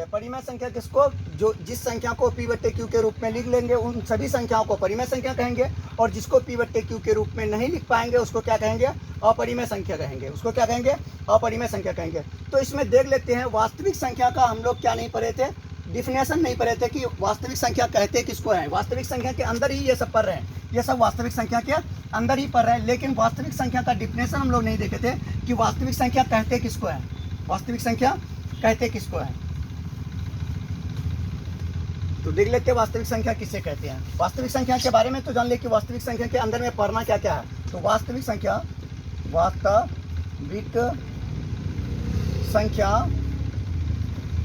हैं। परिमेय संख्या किसको, जो जिस संख्या को p बट्टे q के रूप में लिख लेंगे उन सभी संख्याओं को परिमेय संख्या कहेंगे, और जिसको p बट्टे q के रूप में नहीं लिख पाएंगे उसको क्या कहेंगे, अपरिमेय संख्या कहेंगे। उसको क्या कहेंगे, अपरिमेय संख्या कहेंगे। तो इसमें देख लेते हैं, वास्तविक संख्या का हम लोग क्या नहीं पढ़े थे, डिफिनेशन नहीं पढ़े थे कि वास्तविक संख्या कहते किसको है। वास्तविक संख्या के अंदर ही ये सब पढ़ रहे हैं, ये सब वास्तविक संख्या के अंदर ही पढ़ रहे हैं, लेकिन वास्तविक संख्या का डिफिनेशन हम लोग नहीं देखे थे कि वास्तविक संख्या कहते किसको है, वास्तविक संख्या कहते किसको है। तो देख लेते हैं वास्तविक संख्या किसे कहते हैं। वास्तविक संख्या के बारे में तो जान ले कि वास्तविक संख्या के अंदर में पढ़ना क्या क्या है। तो वास्तविक संख्या, वास्तविक संख्या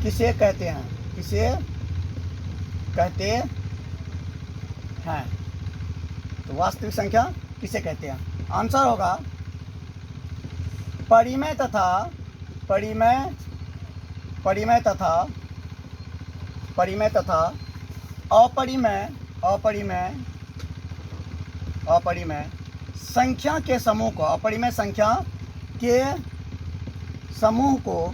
किसे कहते हैं, किसे कहते हैं। तो वास्तविक संख्या किसे कहते हैं, आंसर होगा परिमेय तथा परिमेय तथा अपरिमेय संख्या के समूह को, अपरिमेय संख्या के समूह को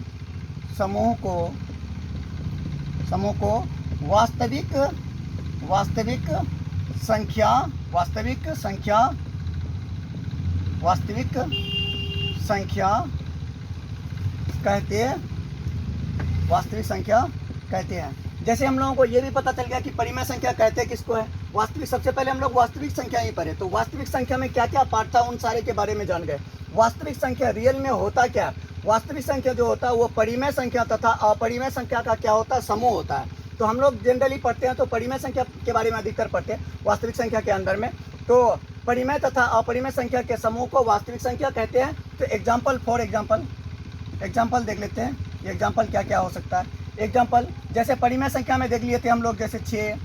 वास्तविक संख्या कहते हैं। जैसे हम लोगों को ये भी पता चल गया कि परिमेय संख्या कहते किसको है। वास्तविक, सबसे पहले हम लोग वास्तविक संख्या ही पढ़े, तो वास्तविक संख्या में क्या क्या पार्ट था उन सारे के बारे में जान गए। वास्तविक संख्या रियल में होता क्या, वास्तविक संख्या जो होता है वो परिमेय संख्या तथा अपरिमेय संख्या का क्या होता है, समूह होता है। तो हम लोग जनरली पढ़ते हैं तो परिमेय संख्या के बारे में अधिकतर पढ़ते हैं वास्तविक संख्या के अंदर में। तो परिमेय तथा अपरिमेय संख्या के समूह को वास्तविक संख्या कहते हैं। तो एग्जाम्पल देख लेते हैं, एग्जाम्पल क्या क्या हो सकता है। एग्जाम्पल जैसे परिमेय संख्या में देख लिए थे हम लोग, जैसे 6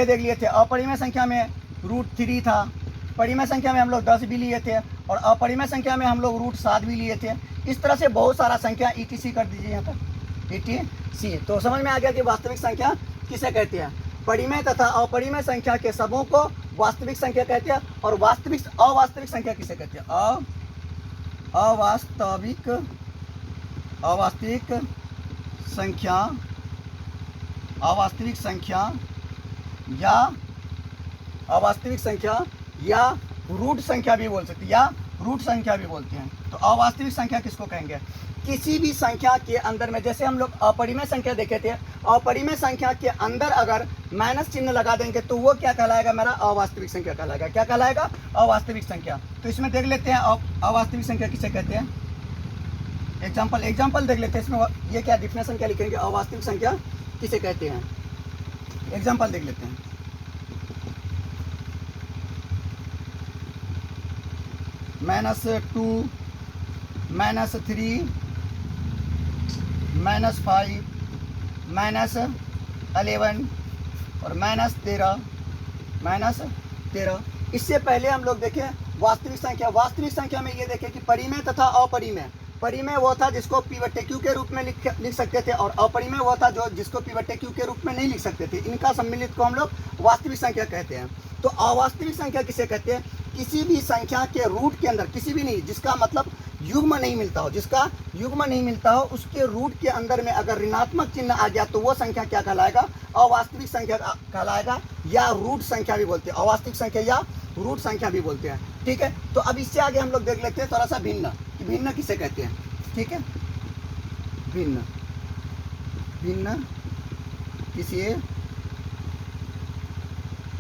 देख लिए थे। अपरिमेय संख्या में √3 था, परिमेय संख्या में हम लोग 10 भी लिए थे, और अपरिमेय संख्या में हम लोग √7 भी लिए थे। इस तरह से बहुत सारा संख्या ETC कर दीजिए यहाँ पर, ETC। तो समझ में आ गया कि वास्तविक संख्या किसे कहते हैं। परिमेय तथा अपरिमेय संख्या के समूह को वास्तविक संख्या कहते हैं। और अवास्तविक संख्या किसे कहते हैं, अवास्तविक संख्या या रूट संख्या भी बोल सकते हैं, या रूट संख्या भी बोलते हैं। तो अवास्तविक संख्या किसको कहेंगे, किसी भी संख्या के अंदर में, जैसे हम लोग अपरिमेय संख्या देखे थे, अपरिमेय संख्या के अंदर अगर माइनस चिन्ह लगा देंगे तो वो क्या कहलाएगा, मेरा अवास्तविक संख्या कहलाएगा। क्या कहलाएगा, अवास्तविक संख्या। तो इसमें देख लेते हैं अवास्तविक संख्या किसे कहते हैं। एग्जाम्पल देख लेते हैं, इसमें ये क्या डिफिनेशन क्या लिखेंगे, अवास्तविक संख्या किसे कहते हैं। एग्जाम्पल देख लेते हैं। -2, -3, -5, -11 और -13। इससे पहले हम लोग देखें वास्तविक संख्या। वास्तविक संख्या में ये देखें कि परिमेय तथा अपरिमेय। परिमेय वो था जिसको p बट्टे q के रूप में लिख सकते थे, और अपरिमेय वो था जो जिसको p बट्टे q के रूप में नहीं लिख सकते थे। इनका सम्मिलित को हम लोग वास्तविक संख्या कहते हैं। तो अवास्तविक संख्या किसे कहते हैं, किसी भी संख्या के रूट के अंदर, किसी भी नहीं, जिसका मतलब युग्म नहीं मिलता हो, उसके रूट के अंदर में अगर ऋणात्मक चिन्ह आ गया तो वो संख्या क्या कहलाएगा, अवास्तविक संख्या कहलाएगा, या रूट संख्या भी बोलते हैं। अवास्तविक संख्या या रूट संख्या भी बोलते हैं। ठीक है, तो अब इससे आगे हम लोग देख लेते हैं थोड़ा सा भिन्न, कि भिन्न किसे कहते हैं। ठीक है, भिन्न किसे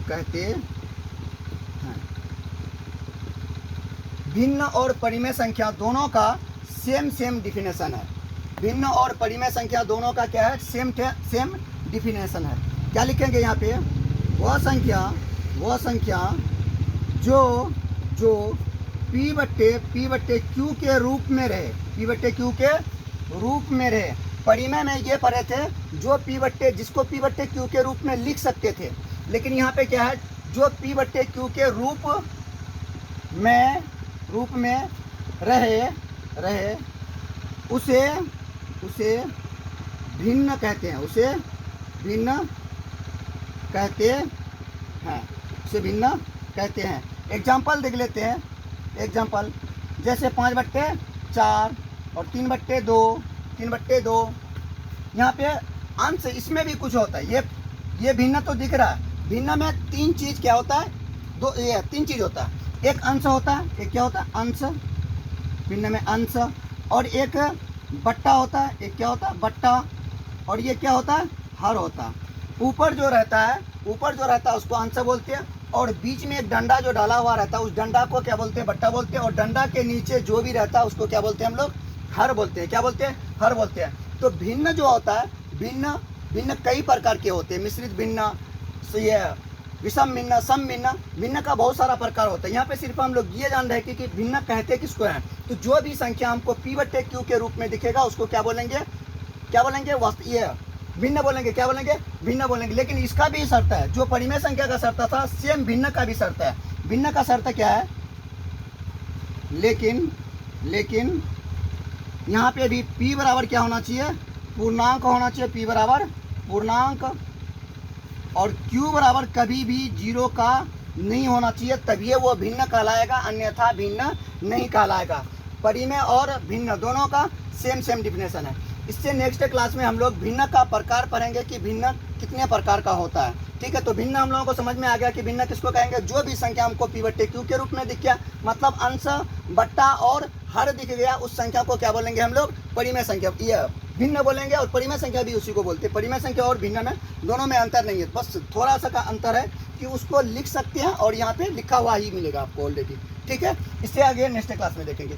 कहते हैं। भिन्न और परिमेय संख्या दोनों का सेम डिफिनेशन है। भिन्न और परिमेय संख्या दोनों का क्या है, सेम डिफिनेशन है। क्या लिखेंगे यहाँ पे, वह संख्या जो p बट्टे q के रूप में रहे, p बट्टे q के रूप में रहे। परिमेय में ये पढ़े थे जिसको p बट्टे q के रूप में लिख सकते थे, लेकिन यहाँ पे क्या है, जो p बट्टे q के रूप में रहे उसे भिन्न कहते हैं, उसे भिन्न कहते हैं। एग्जाम्पल देख लेते हैं। एग्जाम्पल जैसे 5/4 और 3/2। यहाँ पे अंश, इसमें भी कुछ होता है। ये भिन्न तो दिख रहा है, भिन्न में तीन चीज क्या होता है, ये तीन चीज होता है। एक अंश होता है, एक क्या होता है, अंश, भिन्न में अंश, और एक बट्टा होता है, एक क्या होता है, बट्टा, और ये क्या होता है, हर होता है। ऊपर जो रहता है उसको अंश बोलते हैं, और बीच में एक डंडा जो डाला हुआ रहता है उस डंडा को क्या बोलते हैं, बट्टा बोलते हैं, और डंडा के नीचे जो भी रहता है उसको क्या बोलते हैं हम लोग, हर बोलते हैं। क्या बोलते हैं, हर बोलते हैं। तो भिन्न जो होता है, भिन्न कई प्रकार के होते हैं, मिश्रित भिन्न, ये विषम भिन्न, सम भिन्न, भिन्न का बहुत सारा प्रकार होता है। यहाँ पे सिर्फ हम लोग ये जान रहे हैं कि भिन्न कहते किसको हैं। तो जो भी संख्या हमको P/Q के रूप में दिखेगा उसको क्या बोलेंगे, ये भिन्न बोलेंगे। क्या बोलेंगे, भिन्न बोलेंगे। लेकिन इसका भी शर्त है, जो परिमेय संख्या का शर्त था सेम भिन्न का भी शर्त है। भिन्न का शर्त क्या है, लेकिन यहाँ पे भी P बराबर क्या होना चाहिए, पूर्णांक होना चाहिए, P बराबर पूर्णांक, और Q बराबर कभी भी 0 का नहीं होना चाहिए, तभी वो भिन्न कहलाएगा, अन्यथा भिन्न नहीं कहलाएगा। परिमेय और भिन्न दोनों का सेम डिफिनेशन है। इससे नेक्स्ट क्लास में हम लोग भिन्न का प्रकार पढ़ेंगे कि भिन्न कितने प्रकार का होता है। ठीक है, तो भिन्न हम लोगों को समझ में आ गया कि भिन्न किसको कहेंगे, जो भी संख्या हमको P/Q के रूप में दिख गया, मतलब अंश, बट्टा और हर दिख गया, उस संख्या को क्या बोलेंगे हम लोग, परिमेय संख्या, ये भिन्न बोलेंगे। और परिमेय संख्या भी उसी को बोलते हैं। परिमेय संख्या और भिन्न में दोनों में अंतर नहीं है, बस थोड़ा सा का अंतर है कि उसको लिख सकते हैं और यहाँ पे लिखा हुआ ही मिलेगा आपको ऑलरेडी। ठीक है, इससे आगे नेक्स्ट क्लास में देखेंगे।